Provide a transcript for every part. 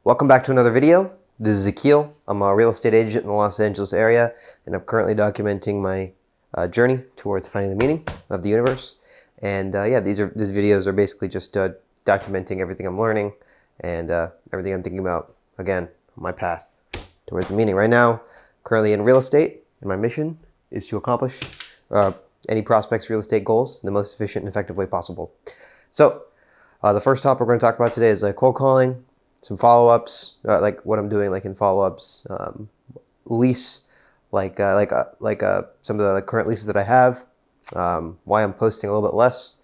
Welcome back to another video. This is Akil. I'm a real estate agent in the Los Angeles area, and I'm currently documenting my journey towards finding the meaning of the universe. And yeah, these videos are basically just documenting everything I'm learning and everything I'm thinking about, again, my path towards the meaning. Right now, currently in real estate, and my mission is to accomplish any prospect's real estate goals in the most efficient and effective way possible. So the first topic we're going to talk about today is cold calling, some follow-ups, like what I'm doing, like in follow-ups, lease, some of the current leases that I have, why I'm posting a little bit less.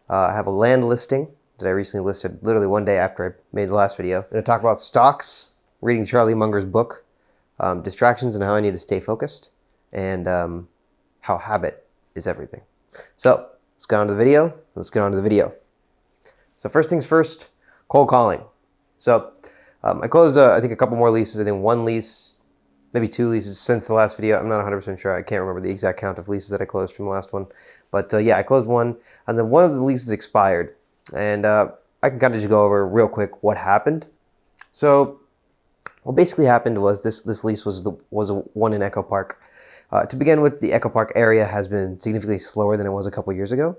I have a land listing that I recently listed literally one day after I made the last video. I'm going to talk about stocks, reading Charlie Munger's book, distractions and how I need to stay focused, and how habit is everything. So let's get on to the video. So first things first, cold calling. So I closed, I think, a couple more leases. I think one lease, maybe two leases since the last video. I'm not 100% sure. I can't remember the exact count of leases that I closed from the last one. But yeah, I closed one, and then one of the leases expired. And I can kind of just go over real quick what happened. So what basically happened was this lease was one in Echo Park. To begin with, the Echo Park area has been significantly slower than it was a couple years ago.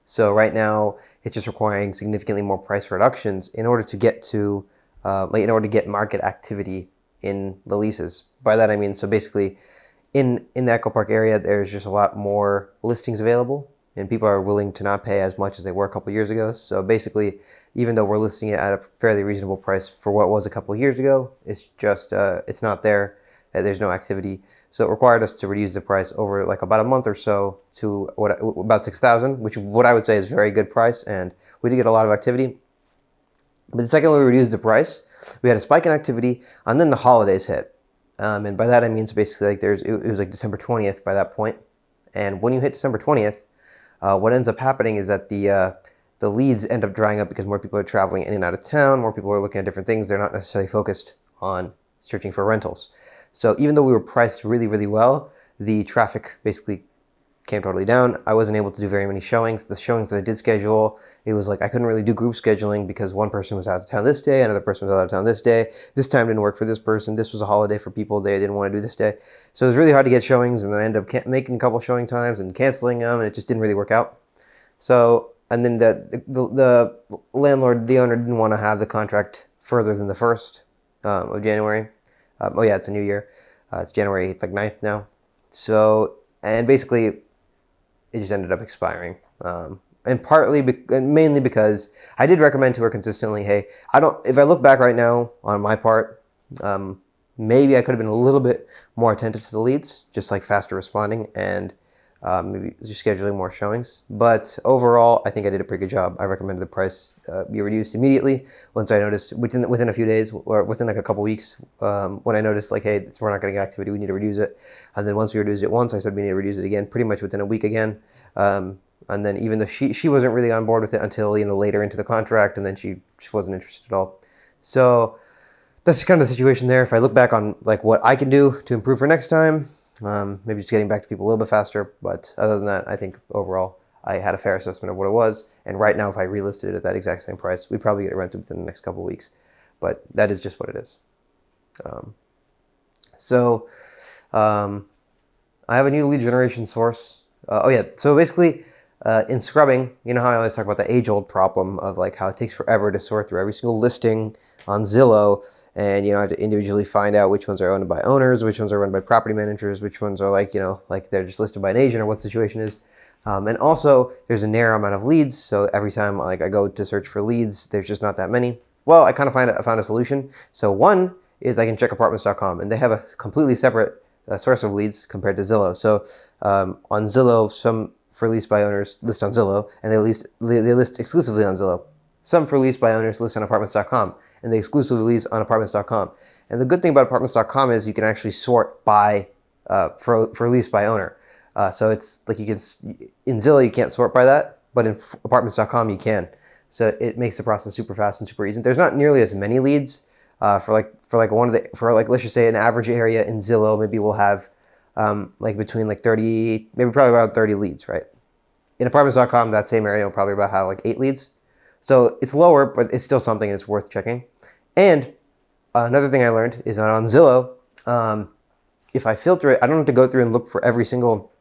So right now, it's just requiring significantly more price reductions in order to get to, in order to get market activity in the leases. By that I mean, so basically, in the Echo Park area, there's just a lot more listings available, and people are willing to not pay as much as they were a couple years ago. So basically, even though we're listing it at a fairly reasonable price for what was a couple years ago, it's just it's not there. There's no activity. So it required us to reduce the price over like about a month or so to about $6,000, which what I would say is a very good price, and we did get a lot of activity. But the second we reduced the price, we had a spike in activity, and then the holidays hit. And by that I mean, so basically like it was like December 20th by that point. And when you hit December 20th, what ends up happening is that the leads end up drying up because more people are traveling in and out of town, more people are looking at different things. They're not necessarily focused on searching for rentals. So even though we were priced really, really well, the traffic basically came totally down. I wasn't able to do very many showings. The showings that I did schedule, it was like I couldn't really do group scheduling because one person was out of town this day, another person was out of town this day. This time didn't work for this person. This was a holiday for people. They didn't want to do this day. So it was really hard to get showings, and then I ended up making a couple showing times and canceling them, and it just didn't really work out. So, and then the landlord, the owner, didn't want to have the contract further than the 1st of January. Oh yeah, it's a new year. It's January 9th now. So, and basically, it just ended up expiring. And mainly because I did recommend to her consistently, hey, if I look back right now on my part, maybe I could have been a little bit more attentive to the leads, just like faster responding and maybe just scheduling more showings. But overall, I think I did a pretty good job. I recommended the price be reduced immediately once I noticed within a few days or within like a couple weeks when I noticed like, hey, we're not getting activity, we need to reduce it. And then once we reduced it once, I said we need to reduce it again, pretty much within a week again. And then even though she wasn't really on board with it until later into the contract, and then she wasn't interested at all. So that's kind of the situation there. If I look back on like what I can do to improve for next time, maybe just getting back to people a little bit faster. But other than that, I think overall I had a fair assessment of what it was. And right now, if I relisted it at that exact same price, we'd probably get it rented within the next couple of weeks. But that is just what it is. I have a new lead generation source. So basically, in scrubbing, you know how I always talk about the age-old problem of like how it takes forever to sort through every single listing on Zillow. And, I have to individually find out which ones are owned by owners, which ones are run by property managers, which ones are like they're just listed by an agent or what the situation is. And also, there's a narrow amount of leads. So every time I go to search for leads, there's just not that many. Well, I kind of found a solution. So one is I can check apartments.com, and they have a completely separate source of leads compared to Zillow. So on Zillow, some for lease by owners list on Zillow, and they list exclusively on Zillow. Some for lease by owners list on apartments.com, and they exclusively lease on apartments.com. And the good thing about apartments.com is you can actually sort by for lease by owner. So it's like in Zillow you can't sort by that, but in apartments.com you can. So it makes the process super fast and super easy. There's not nearly as many leads for let's just say an average area in Zillow. Maybe we'll have between 30, maybe probably about 30 leads, right? In apartments.com, that same area will probably about have 8 leads. So it's lower, but it's still something that's worth checking. And another thing I learned is that on Zillow, if I filter it, I don't have to go through and look for every single,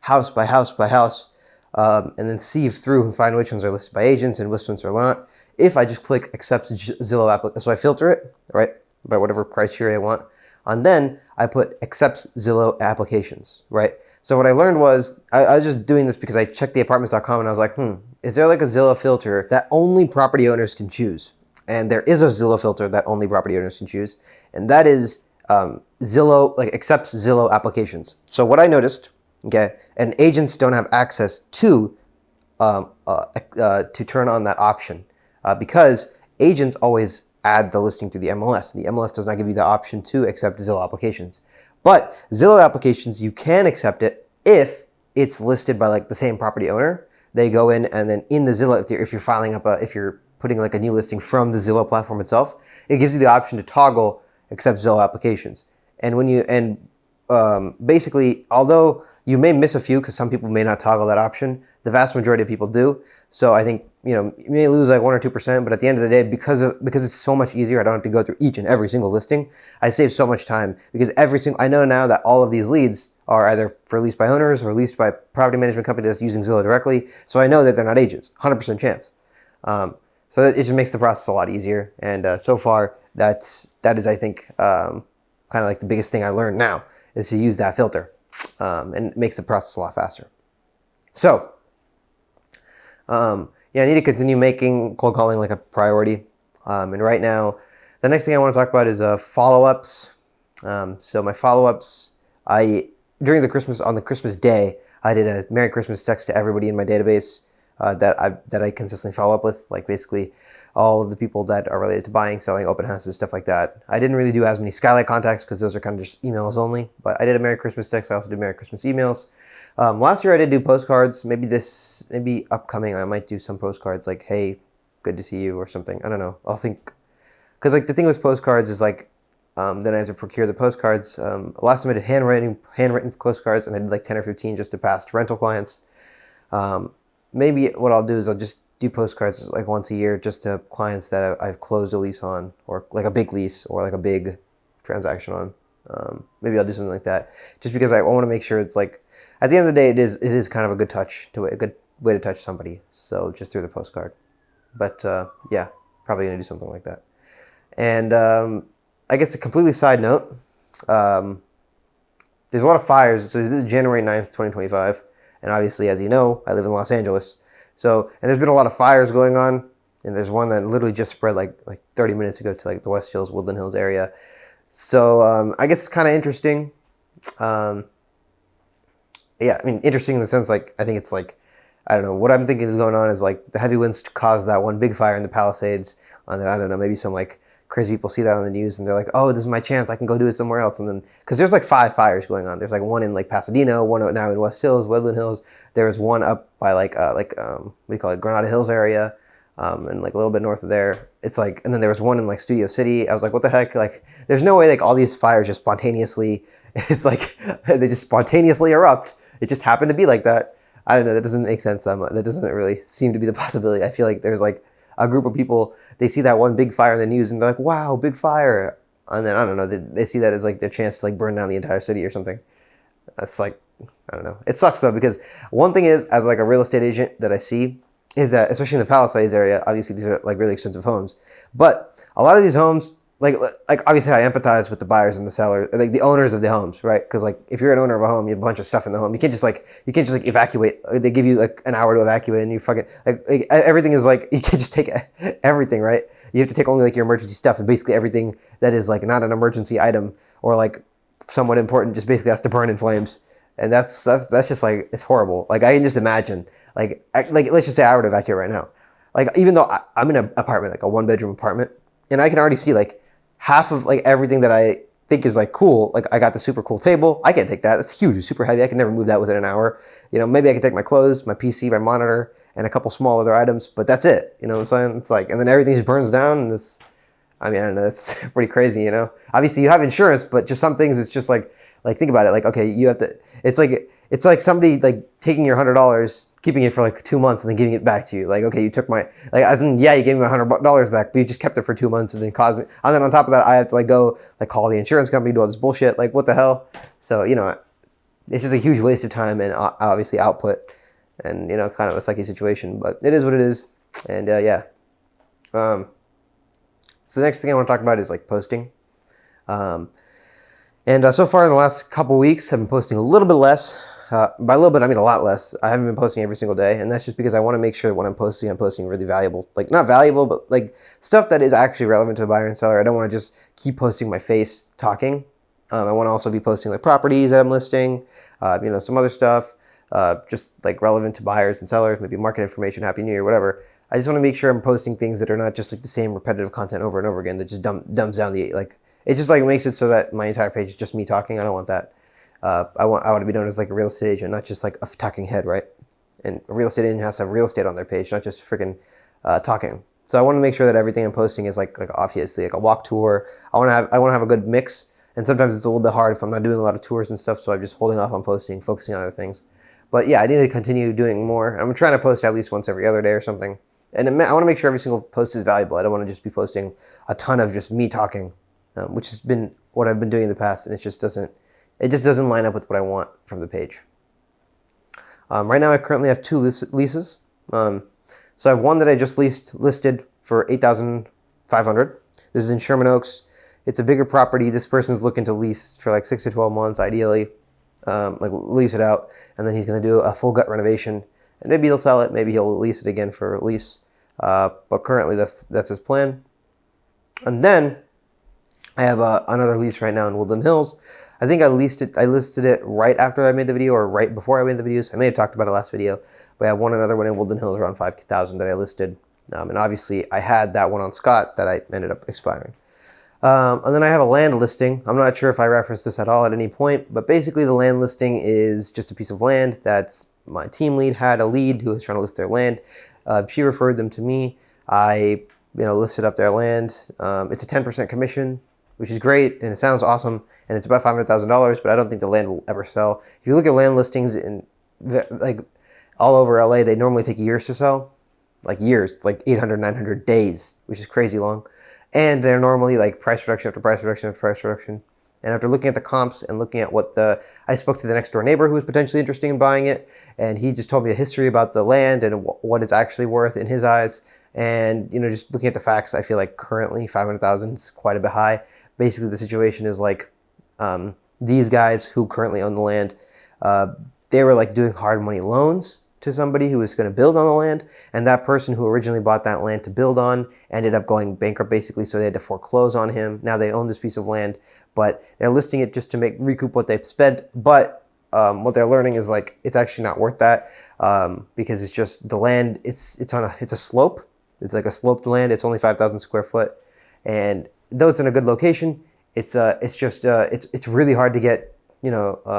house by house by house, and then sieve through and find which ones are listed by agents and which ones are not. If I just click accept Zillow application, so I filter it, right, by whatever criteria I want, and then I put accepts Zillow applications, right? So what I learned was, I was just doing this because I checked the apartments.com and I was like, is there like a Zillow filter that only property owners can choose? And there is a Zillow filter that only property owners can choose, and that is Zillow, like accepts Zillow applications. So what I noticed, okay, and agents don't have access to turn on that option because agents always add the listing through the MLS. The MLS does not give you the option to accept Zillow applications. But Zillow applications, you can accept it if it's listed by like the same property owner. They go in and then in the Zillow, if you're filing up if you're putting like a new listing from the Zillow platform itself, it gives you the option to toggle accept Zillow applications. And when basically, although you may miss a few because some people may not toggle that option, the vast majority of people do. So I think, you may lose like 1 or 2%, but at the end of the day, because it's so much easier, I don't have to go through each and every single listing. I save so much time because I know now that all of these leads are either for leased by owners or leased by property management company that's using Zillow directly. So I know that they're not agents, 100% chance. So it just makes the process a lot easier. And so far, that is, I think, kind of like the biggest thing I learned now is to use that filter, and it makes the process a lot faster. So, I need to continue making cold calling like a priority. And right now, the next thing I want to talk about is follow-ups. So my follow-ups, on the Christmas day, I did a Merry Christmas text to everybody in my database that I consistently follow up with, like basically all of the people that are related to buying, selling, open houses, stuff like that. I didn't really do as many Skylight contacts because those are kind of just emails only, but I did a Merry Christmas text. I also did Merry Christmas emails. Last year I did do postcards. Maybe upcoming I might do some postcards like, hey, good to see you or something. I don't know. I'll think, because like the thing with postcards is like, then I have to procure the postcards. Last time I did handwritten postcards, and I did like 10 or 15 just to pass to rental clients. Maybe what I'll do is I'll just do postcards like once a year just to clients that I've closed a lease on, or like a big lease or like a big transaction on. Maybe I'll do something like that just because I want to make sure it's like, at the end of the day, it is kind of a good way to touch somebody. So just through the postcard. But yeah, probably gonna do something like that. And I guess a completely side note, there's a lot of fires. So this is January 9th, 2025. And obviously, as you know, I live in Los Angeles. So, and there's been a lot of fires going on. And there's one that literally just spread like 30 minutes ago to like the West Hills, Woodland Hills area. So I guess it's kind of interesting. Yeah, I mean, interesting in the sense, like, I think it's like, I don't know, what I'm thinking is going on is like the heavy winds caused that one big fire in the Palisades. And then, I don't know, maybe some like crazy people see that on the news and they're like, oh, this is my chance, I can go do it somewhere else. And then, because there's like 5 fires going on. There's like one in like Pasadena, one now in West Hills, Woodland Hills. There was one up by like what do you call it, Granada Hills area, and like a little bit north of there. It's like, and then there was one in like Studio City. I was like, what the heck? Like, there's no way like all these fires just spontaneously, it's like, they just spontaneously erupt. It just happened to be like that. I don't know, that doesn't make sense. That doesn't really seem to be the possibility. I feel like there's like a group of people, they see that one big fire in the news and they're like, wow, big fire. And then, I don't know, they see that as like their chance to like burn down the entire city or something. That's like, I don't know. It sucks though, because one thing is, as like a real estate agent that I see, is that, especially in the Palisades area, obviously these are like really expensive homes. But a lot of these homes, like obviously I empathize with the buyers and the sellers, like the owners of the homes, right? Because like if you're an owner of a home, you have a bunch of stuff in the home. You can't just like evacuate. They give you like an hour to evacuate, and you fucking like everything is like, you can't just take everything, right? You have to take only like your emergency stuff, and basically everything that is like not an emergency item or like somewhat important just basically has to burn in flames. And that's just like, it's horrible. Like I can just imagine, like let's just say I were to evacuate right now. Like even though I'm in an apartment, like a 1-bedroom apartment, and I can already see like half of like everything that I think is like cool. Like I got the super cool table. I can't take that. It's huge, super heavy. I can never move that within an hour. You know, maybe I can take my clothes, my PC, my monitor, and a couple small other items, but that's it. You know what I'm saying? It's like, and then everything just burns down, and this, I mean, I don't know, it's pretty crazy, you know? Obviously you have insurance, but just some things, it's just like think about it. Like, okay, you have to, it's like somebody like taking your $100 keeping it for like 2 months and then giving it back to you. Like, okay, you took my, like, as in, yeah, you gave me $100 back, but you just kept it for 2 months and then caused me. And then on top of that, I have to like go like call the insurance company, do all this bullshit. Like, what the hell? So, you know, it's just a huge waste of time and obviously output, and, you know, kind of a sucky situation, but it is what it is. And yeah. So the next thing I want to talk about is like posting. So far in the last couple weeks, I've been posting a little bit less. By a little bit, I mean a lot less. I haven't been posting every single day, and that's just because I want to make sure when I'm posting really valuable, like not valuable, but like stuff that is actually relevant to a buyer and seller. I don't want to just keep posting my face talking. I want to also be posting like properties that I'm listing, you know, some other stuff, just like relevant to buyers and sellers, maybe market information, Happy New Year, whatever. I just want to make sure I'm posting things that are not just like the same repetitive content over and over again that just dumbs down the, like, it just like makes it so that my entire page is just me talking. I don't want that. I want to be known as like a real estate agent, not just like a talking head, right? And a real estate agent has to have real estate on their page, not just freaking talking. So I want to make sure that everything I'm posting is like obviously like a walk tour. I want to have a good mix, and sometimes it's a little bit hard if I'm not doing a lot of tours and stuff. So I'm just holding off on posting, focusing on other things. But yeah, I need to continue doing more. I'm trying to post at least once every other day or something. And I want to make sure every single post is valuable. I don't want to just be posting a ton of just me talking, which has been what I've been doing in the past, and it just doesn't line up with what I want from the page. Right now, I currently have 2 leases. So I have one that I just listed for $8,500. This is in Sherman Oaks. It's a bigger property. This person's looking to lease for like 6 to 12 months, ideally, like lease it out, and then he's going to do a full gut renovation. And maybe he'll sell it. Maybe he'll lease it again for a lease. But currently, that's his plan. And then I have another lease right now in Woodland Hills. I think I listed it right after I made the video or right before I made the videos. I may have talked about it last video, but I have another one in Woodland Hills around 5,000 that I listed. And obviously I had that one on Scott that I ended up expiring. And then I have a land listing. I'm not sure if I referenced this at all at any point, but basically the land listing is just a piece of land that's my team lead had a lead who was trying to list their land. She referred them to me. I listed up their land. It's a 10% commission, which is great, and it sounds awesome, and it's about $500,000, but I don't think the land will ever sell. If you look at land listings in like all over LA, they normally take years to sell, like years, like 800, 900 days, which is crazy long. And they're normally like price reduction after price reduction after price reduction. And after looking at the comps and looking at I spoke to the next door neighbor who was potentially interested in buying it, and he just told me a history about the land and what it's actually worth in his eyes. And, just looking at the facts, I feel like currently 500,000 is quite a bit high. Basically, the situation is like these guys who currently own the land, they were like doing hard money loans to somebody who was going to build on the land, and that person who originally bought that land to build on ended up going bankrupt basically, so they had to foreclose on him. Now they own this piece of land, but they're listing it just to recoup what they've spent, but what they're learning is like it's actually not worth that because it's just the land, it's a slope. It's like a sloped land. It's only 5,000 square foot, and though it's in a good location, it's really hard to get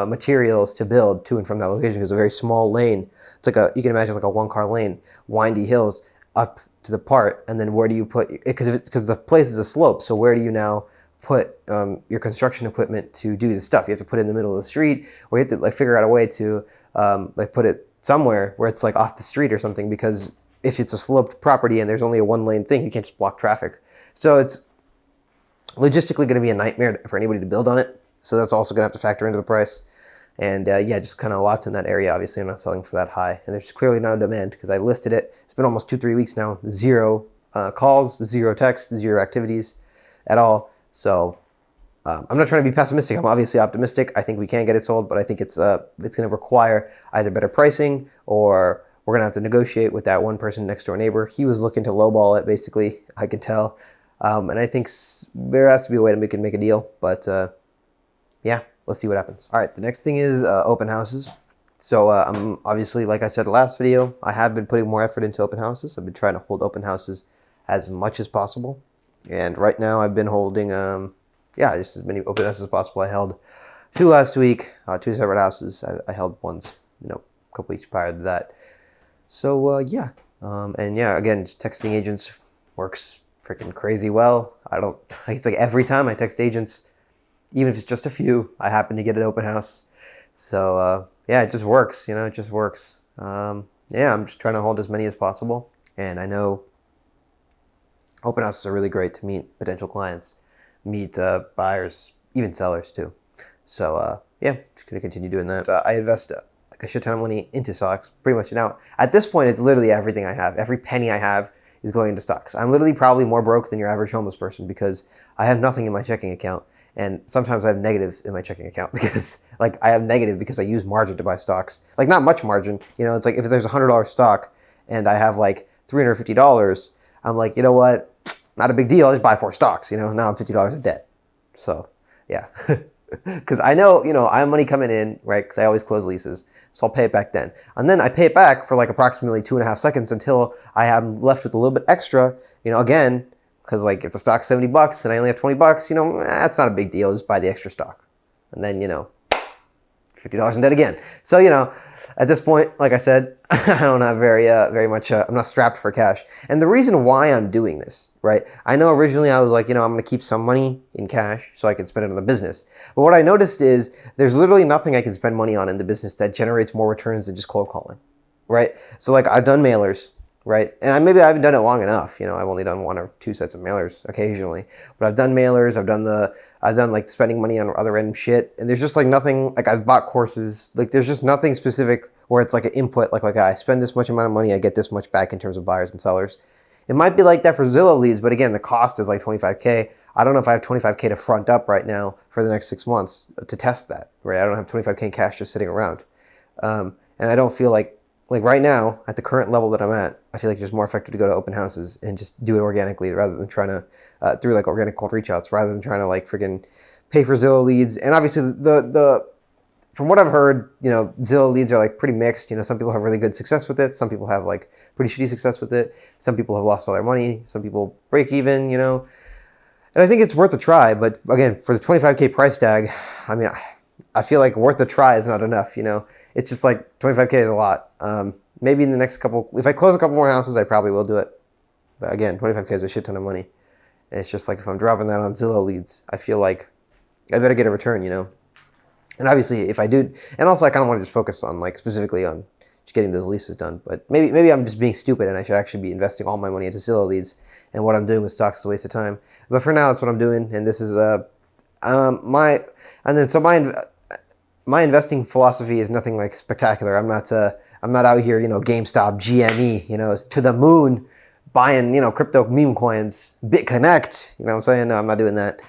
materials to build to and from that location because it's a very small lane. It's like you can imagine like a 1-car lane, windy hills up to the part, and then where do you put it? Because the place is a slope, so where do you now put your construction equipment to do the stuff? You have to put it in the middle of the street, or you have to like figure out a way to put it somewhere where it's like off the street or something, because if it's a sloped property and there's only a 1-lane thing, you can't just block traffic. So it's logistically going to be a nightmare for anybody to build on it. So that's also going to have to factor into the price. And yeah, just kind of lots in that area. Obviously, I'm not selling for that high. And there's clearly no demand because I listed it. It's been almost 2-3 weeks now. 0 calls, 0 texts, 0 activities at all. So I'm not trying to be pessimistic. I'm obviously optimistic. I think we can get it sold, but I think it's going to require either better pricing, or we're going to have to negotiate with that one person next door neighbor. He was looking to lowball it, basically, I can tell. And I think there has to be a way to make a deal. But yeah, let's see what happens. All right, the next thing is open houses. So I'm obviously, like I said in the last video, I have been putting more effort into open houses. I've been trying to hold open houses as much as possible. And right now I've been holding, just as many open houses as possible. I held 2 last week, 2 separate houses. I held ones, a couple weeks prior to that. So yeah, and yeah, again, just texting agents works freaking crazy well. It's like every time I text agents, even if it's just a few, I happen to get an open house. So yeah, it just works, it just works. yeah, I'm just trying to hold as many as possible. And I know open houses are really great to meet potential clients, meet buyers, even sellers too. So yeah, just gonna continue doing that. I invest like a shit ton of money into stocks. Pretty much now. At this point, it's literally everything I have. Every penny I have is going into stocks. I'm literally probably more broke than your average homeless person because I have nothing in my checking account. And sometimes I have negatives in my checking account because like I have negative because I use margin to buy stocks. Like not much margin. You know, it's like if there's $100 stock and I have like $350, I'm like, you know what? Not a big deal. I just buy 4 stocks. You know, now I'm $50 in debt. So yeah. Because I know, you know, I have money coming in, right? Because I always close leases. So I'll pay it back then. And then I pay it back for like approximately 2.5 seconds until I am left with a little bit extra, you know, again, because like if the stock's $70 and I only have $20, you know, that's not a big deal. Just buy the extra stock. And then, you know, $50 in debt again. So, you know, at this point, like I said, I don't have very much, I'm not strapped for cash. And the reason why I'm doing this, right? I know originally I was like, you know, I'm going to keep some money in cash so I can spend it on the business. But what I noticed is there's literally nothing I can spend money on in the business that generates more returns than just cold calling, right? So like I've done mailers, right? And maybe I haven't done it long enough. You know, I've only done 1 or 2 sets of mailers occasionally, but I've done mailers. I've done like spending money on other random shit. And there's just like nothing, like I've bought courses, like there's just nothing specific where it's like an input, like I spend this much amount of money, I get this much back in terms of buyers and sellers. It might be like that for Zillow leads, but again, the cost is like 25K. I don't know if I have 25K to front up right now for the next 6 months to test that, right? I don't have 25K in cash just sitting around. And I don't feel like right now, at the current level that I'm at, I feel like it's just more effective to go to open houses and just do it organically rather than trying to, through like organic cold reach outs, rather than trying to like friggin' pay for Zillow leads. And obviously from what I've heard, you know, Zillow leads are like pretty mixed. You know, some people have really good success with it. Some people have like pretty shitty success with it. Some people have lost all their money. Some people break even, you know. And I think it's worth a try. But again, for the 25K price tag, I mean, I feel like worth a try is not enough, you know. It's just like 25K is a lot. Maybe in the next couple, if I close a couple more houses, I probably will do it. But again, 25K is a shit ton of money. And it's just like if I'm dropping that on Zillow leads, I feel like I better get a return, you know. And obviously, if I do, and also I kind of want to just focus on like specifically on just getting those leases done. But maybe I'm just being stupid and I should actually be investing all my money into Zillow leads. And what I'm doing with stocks is a waste of time. But for now, that's what I'm doing. And this is my investing philosophy is nothing like spectacular. I'm not out here, you know, GameStop, GME, you know, to the moon, buying, you know, crypto meme coins, BitConnect. You know what I'm saying? No, I'm not doing that.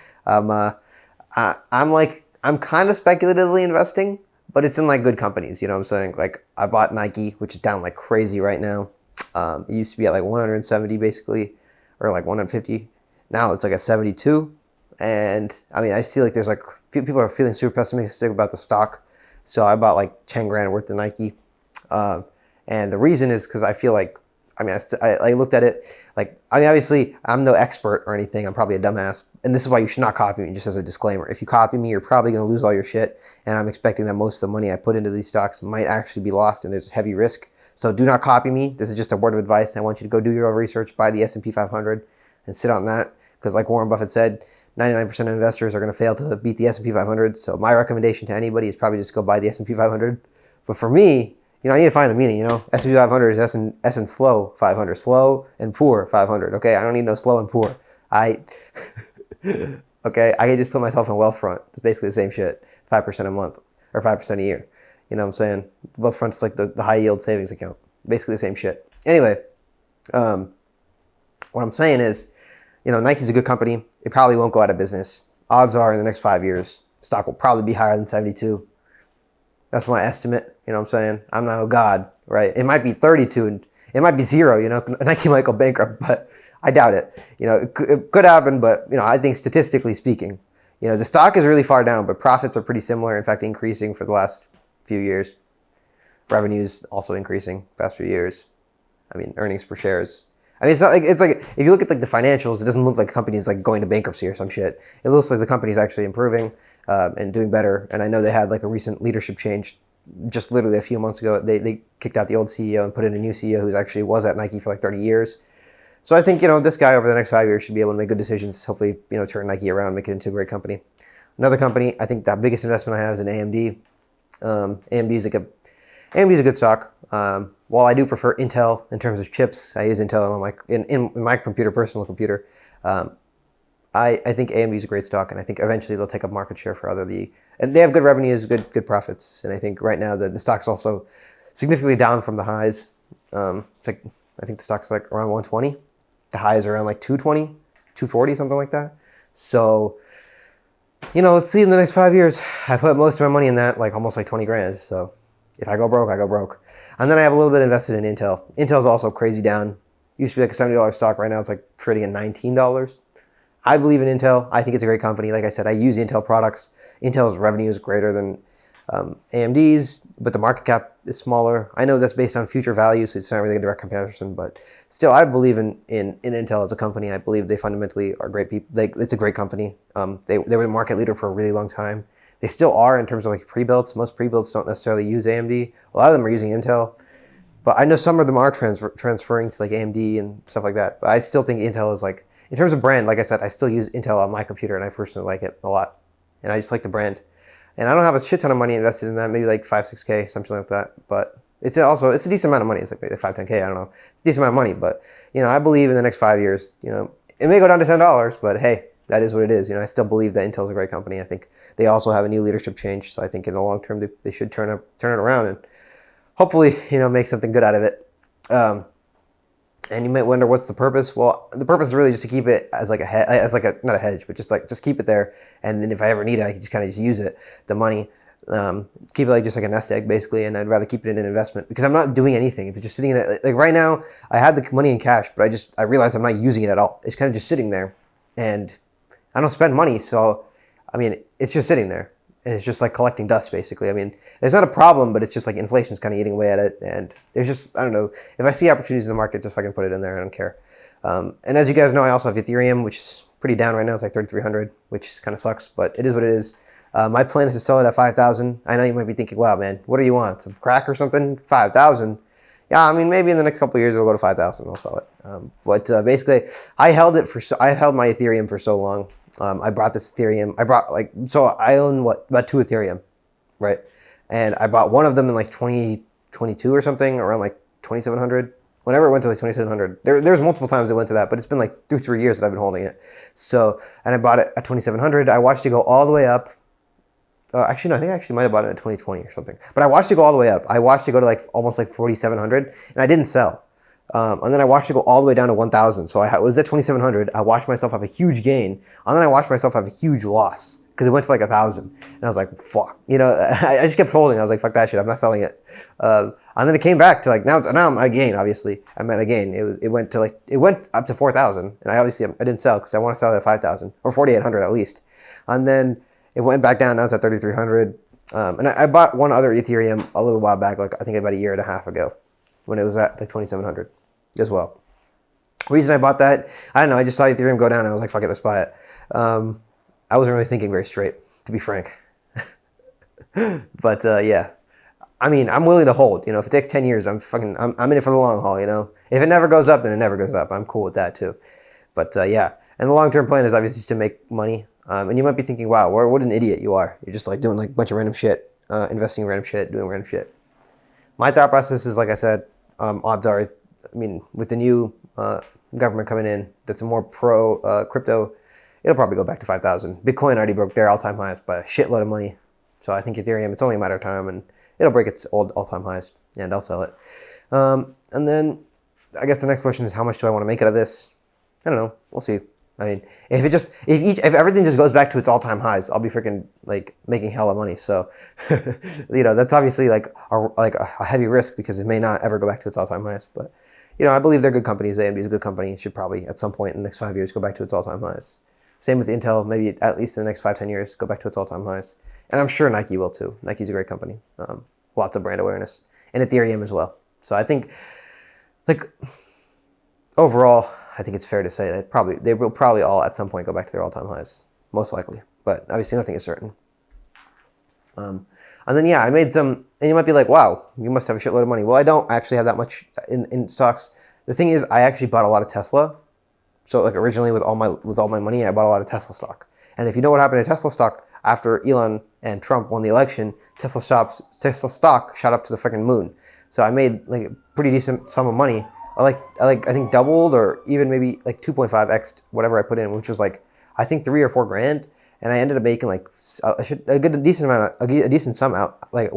I'm kind of speculatively investing, but it's in like good companies. You know what I'm saying? Like I bought Nike, which is down like crazy right now. It used to be at like 170 basically, or like 150. Now it's like at 72. And I mean, I see like there's like people are feeling super pessimistic about the stock. So I bought like 10 grand worth of Nike. And the reason is because I feel like, I mean, I looked at it like, I mean, obviously I'm no expert or anything. I'm probably a dumbass. And this is why you should not copy me, just as a disclaimer. If you copy me, you're probably going to lose all your shit. And I'm expecting that most of the money I put into these stocks might actually be lost and there's heavy risk. So do not copy me. This is just a word of advice. I want you to go do your own research, buy the S&P 500 and sit on that. Because like Warren Buffett said, 99% of investors are going to fail to beat the S&P 500. So my recommendation to anybody is probably just go buy the S&P 500. But for me, you know, I need to find the meaning, you know. S&P 500 is S and slow 500. Slow and poor 500, okay? I don't need no slow and poor. Okay, I can just put myself in Wealthfront. It's basically the same shit. 5% a month or 5% a year. You know what I'm saying? Wealthfront is like the high yield savings account. Basically the same shit. Anyway, what I'm saying is, you know, Nike's a good company. It probably won't go out of business. Odds are in the next 5 years, stock will probably be higher than 72. That's my estimate. You know what I'm saying? I'm not a god, right? It might be 32 and it might be 0, you know, Nike might go bankrupt, but I doubt it. You know, it could happen, but, you know, I think statistically speaking, you know, the stock is really far down, but profits are pretty similar. In fact, increasing for the last few years. Revenues also increasing past few years. I mean, earnings per shares. I mean, it's like if you look at like the financials, it doesn't look like the company's like going to bankruptcy or some shit. It looks like the company's actually improving and doing better. And I know they had like a recent leadership change just literally a few months ago. They kicked out the old CEO and put in a new CEO who actually was at Nike for like 30 years. So I think, you know, this guy over the next 5 years should be able to make good decisions. Hopefully, you know, turn Nike around, make it into a great company. Another company, I think the biggest investment I have is in AMD. AMD is like AMD is a good stock. While I do prefer Intel in terms of chips, I use Intel on in my computer, personal computer. I think AMD is a great stock, and I think eventually they'll take up market share for and they have good revenues, good profits, and I think right now the stock's also significantly down from the highs. It's like, I think the stock's like around 120. The highs are around like 220, 240, something like that. So, let's see in the next 5 years. I put most of my money in that, like almost like 20 grand. So if I go broke, I go broke. And then I have a little bit invested in Intel. Intel's also crazy down. Used to be like a $70 stock. Right now it's like trading at $19. I believe in Intel. I think it's a great company. Like I said, I use Intel products. Intel's revenue is greater than AMD's, but the market cap is smaller. I know that's based on future value, so it's not really a direct comparison, but still, I believe in Intel as a company. I believe they fundamentally are great people. It's a great company. They were a market leader for a really long time. They still are in terms of like pre-builts. Most pre-builts don't necessarily use AMD. A lot of them are using Intel, but I know some of them are transferring to like AMD and stuff like that. But I still think Intel is like, in terms of brand, like I said, I still use Intel on my computer, and I personally like it a lot. And I just like the brand. And I don't have a shit ton of money invested in that, maybe like 5, 6K, something like that. But it's a decent amount of money. It's like maybe 5, 10K, I don't know. It's a decent amount of money. But, I believe in the next 5 years, it may go down to $10, but hey, that is what it is. I still believe that Intel's a great company. I think they also have a new leadership change. So I think in the long term, they should turn it around and hopefully, make something good out of it. And you might wonder, what's the purpose? Well, the purpose is really just to keep it as like not a hedge, but just keep it there. And then if I ever need it, I can just kind of use it, the money, keep it like just like a nest egg basically. And I'd rather keep it in an investment because I'm not doing anything. If it's just sitting in it, like right now, I had the money in cash, but I realized I'm not using it at all. It's kind of just sitting there, and I don't spend money, so it's just sitting there. And it's just like collecting dust, basically. It's not a problem, but it's just like inflation's kind of eating away at it. And there's just, I don't know, if I see opportunities in the market, just fucking put it in there. I don't care. And as you guys know, I also have Ethereum, which is pretty down right now. It's like 3,300, which kind of sucks, but it is what it is. My plan is to sell it at 5,000. I know you might be thinking, wow, man, what do you want? Some crack or something? 5,000? Yeah, maybe in the next couple of years it'll go to 5,000. I'll sell it. But basically, I held my Ethereum for so long. I bought this Ethereum. I own about 2 Ethereum, right? And I bought one of them in like 2022 or something, around like 2,700. Whenever it went to like 2,700, there's multiple times it went to that, but it's been like 2-3 years that I've been holding it. So, and I bought it at 2,700. I watched it go all the way up. Actually, no, I think I actually might have bought it in 2020 or something. But I watched it go all the way up. I watched it go to like almost like 4,700, and I didn't sell. And then I watched it go all the way down to 1,000. So I was at 2,700. I watched myself have a huge gain, and then I watched myself have a huge loss because it went to like 1,000. And I was like, fuck. I just kept holding. I was like, fuck that shit. I'm not selling it. And then it came back to like, now I'm a gain, obviously. I'm at a gain. It went up to 4,000. And I didn't sell because I want to sell it at 5,000 or 4,800 at least. And then it went back down. Now it's at 3,300. And I bought one other Ethereum a little while back, like I think about a year and a half ago, when it was at like 2,700 as well. The reason I bought that, I don't know, I just saw Ethereum go down and I was like, fuck it, let's buy it. I wasn't really thinking very straight, to be frank. But yeah, I'm willing to hold. If it takes 10 years, I'm in it for the long haul. If it never goes up, then it never goes up. I'm cool with that too. But yeah, and the long-term plan is obviously just to make money. And you might be thinking, wow, what an idiot you are. You're just like doing like a bunch of random shit, investing in random shit, doing random shit. My thought process is, like I said, odds are, with the new government coming in that's more pro crypto, it'll probably go back to 5,000. Bitcoin already broke their all-time highs by a shitload of money. So I think Ethereum, it's only a matter of time, and it'll break its old all-time highs, and I'll sell it. And then I guess the next question is, how much do I want to make out of this? I don't know. We'll see. If everything just goes back to its all-time highs, I'll be freaking like making hella money. So, that's obviously like a heavy risk because it may not ever go back to its all-time highs. But, I believe they're good companies. AMD is a good company. It should probably at some point in the next 5 years go back to its all-time highs. Same with Intel. Maybe at least in the next 5-10 years go back to its all-time highs. And I'm sure Nike will too. Nike's a great company. Lots of brand awareness, and Ethereum as well. So I think, like, overall, I think it's fair to say that they will probably all at some point go back to their all-time highs, most likely. But obviously nothing is certain. And then yeah, I made some, and you might be like, wow, you must have a shitload of money. Well, I don't actually have that much in stocks. The thing is, I actually bought a lot of Tesla. So like originally with all my money, I bought a lot of Tesla stock. And if you know what happened to Tesla stock, after Elon and Trump won the election, Tesla stock shot up to the freaking moon. So I made like a pretty decent sum of money. I think doubled or even maybe like 2.5x whatever I put in, which was like I think 3 or 4 grand. And I ended up making like a decent sum out. Like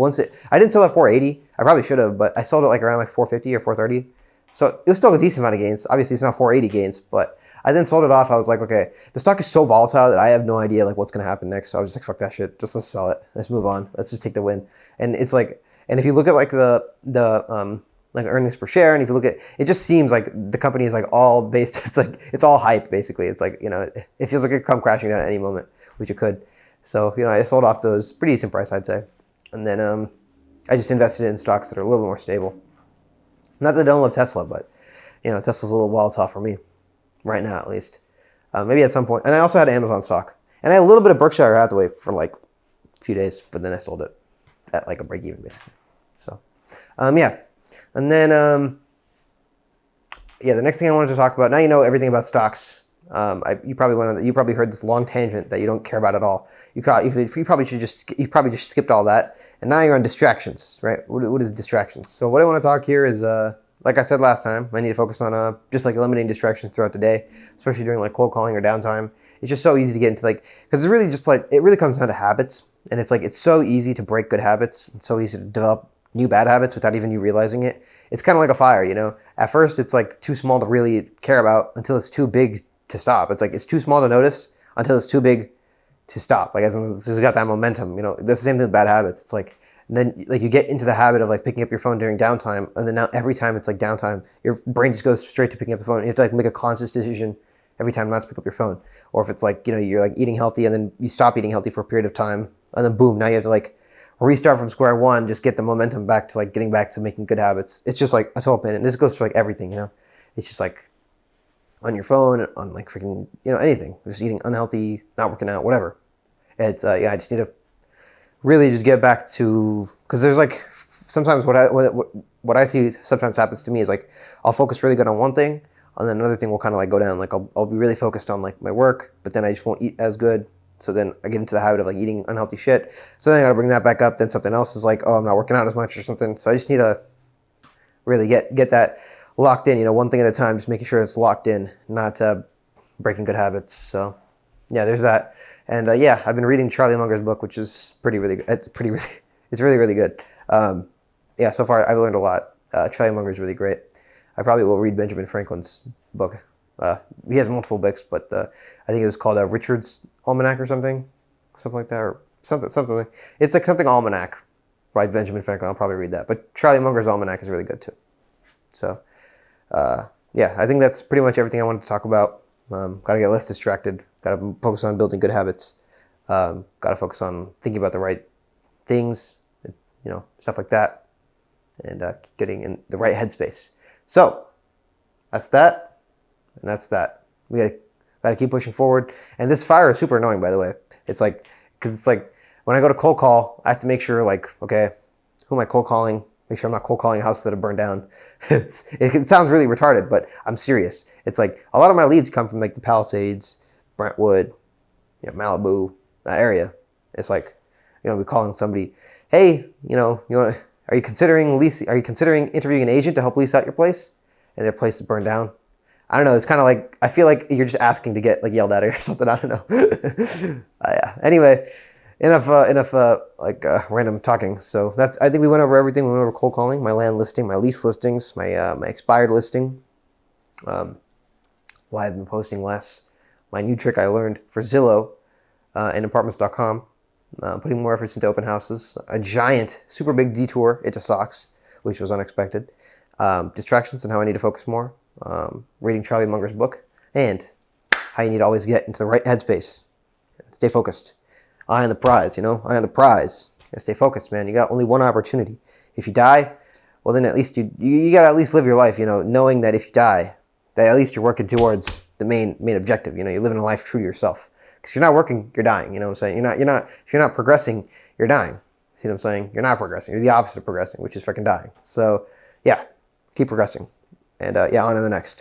I didn't sell at 480. I probably should have, but I sold it like around like 450 or 430. So it was still a decent amount of gains. Obviously, it's not 480 gains, but I then sold it off. I was like, okay, the stock is so volatile that I have no idea like what's gonna happen next. So I was just like, fuck that shit. Let's sell it. Let's move on. Let's just take the win. And it's like, and if you look at like the like earnings per share, and if you look at it, just seems like the company is like all based. It's like it's all hype basically. It's like it feels like it could come crashing down at any moment, which it could. So I sold off those pretty decent price, I'd say, and then I just invested in stocks that are a little bit more stable. Not that I don't love Tesla, but Tesla's a little volatile for me right now, at least. Maybe at some point. And I also had Amazon stock, and I had a little bit of Berkshire Hathaway for like a few days, but then I sold it at like a break even basically. So yeah. And then, the next thing I wanted to talk about. Now you know everything about stocks. You probably heard this long tangent that you don't care about at all. You probably just skipped all that, and now you're on distractions, right? What is distractions? So what I want to talk here is, like I said last time, I need to focus on just like eliminating distractions throughout the day, especially during like cold calling or downtime. It's just so easy to get into because it's really just like it really comes down to habits, and it's so easy to break good habits and so easy to develop new bad habits without even you realizing it. It's kind of like a fire, At first, it's like too small to really care about until it's too big to stop. It's like it's too small to notice until it's too big to stop. Like as it's got that momentum, That's the same thing with bad habits. It's like then like you get into the habit of like picking up your phone during downtime, and then now every time it's like downtime, your brain just goes straight to picking up the phone. You have to like make a conscious decision every time not to pick up your phone. Or if it's like you're like eating healthy and then you stop eating healthy for a period of time, and then boom, now you have to like restart from square one, just get the momentum back to like getting back to making good habits. It's just like a total pain. And this goes for like everything, It's just like on your phone, on like freaking, anything. Just eating unhealthy, not working out, whatever. It's, I just need to really just get back to, because there's like, sometimes what I see sometimes happens to me is like, I'll focus really good on one thing, and then another thing will kind of like go down. Like I'll be really focused on like my work, but then I just won't eat as good. So then I get into the habit of like eating unhealthy shit. So then I gotta bring that back up. Then something else is like, oh, I'm not working out as much or something. So I just need to really get that locked in, one thing at a time, just making sure it's locked in, not breaking good habits. So yeah, there's that. And I've been reading Charlie Munger's book, which is it's really, really good. So far I've learned a lot. Charlie Munger's really great. I probably will read Benjamin Franklin's book. He has multiple books, but I think it was called Richard's Almanac or something like that, or something. It's like something Almanac by Benjamin Franklin. I'll probably read that. But Charlie Munger's Almanac is really good too. So, I think that's pretty much everything I wanted to talk about. Got to get less distracted. Got to focus on building good habits. Got to focus on thinking about the right things, stuff like that, and getting in the right headspace. So, that's that, and that's that. We gotta keep pushing forward. And this fire is super annoying, by the way. It's like, because it's like when I go to cold call, I have to make sure like, okay, who am I cold calling? Make sure I'm not cold calling houses that have burned down. It sounds really retarded, but I'm serious. It's like a lot of my leads come from like the Palisades, Brentwood, Malibu, that area. It's like, be calling somebody, hey, are you considering interviewing an agent to help lease out your place? And their place is burned down. I don't know. It's kind of like, I feel like you're just asking to get like yelled at or something. I don't know. Anyway, enough random talking. So I think we went over everything. We went over cold calling, my land listing, my lease listings, my expired listing, why I've been posting less, my new trick I learned for Zillow and apartments.com, putting more efforts into open houses, a giant, super big detour into stocks, which was unexpected, distractions and how I need to focus more, reading Charlie Munger's book, and how you need to always get into the right headspace. Stay focused. Eye on the prize, eye on the prize. You gotta stay focused, man. You got only one opportunity. If you die, well then at least you gotta at least live your life, knowing that if you die, that at least you're working towards the main objective. You're living a life true to yourself. Because if you're not working, you're dying. You know what I'm saying? If you're not progressing, you're dying. See what I'm saying? You're not progressing. You're the opposite of progressing, which is freaking dying. So yeah, keep progressing. And on to the next.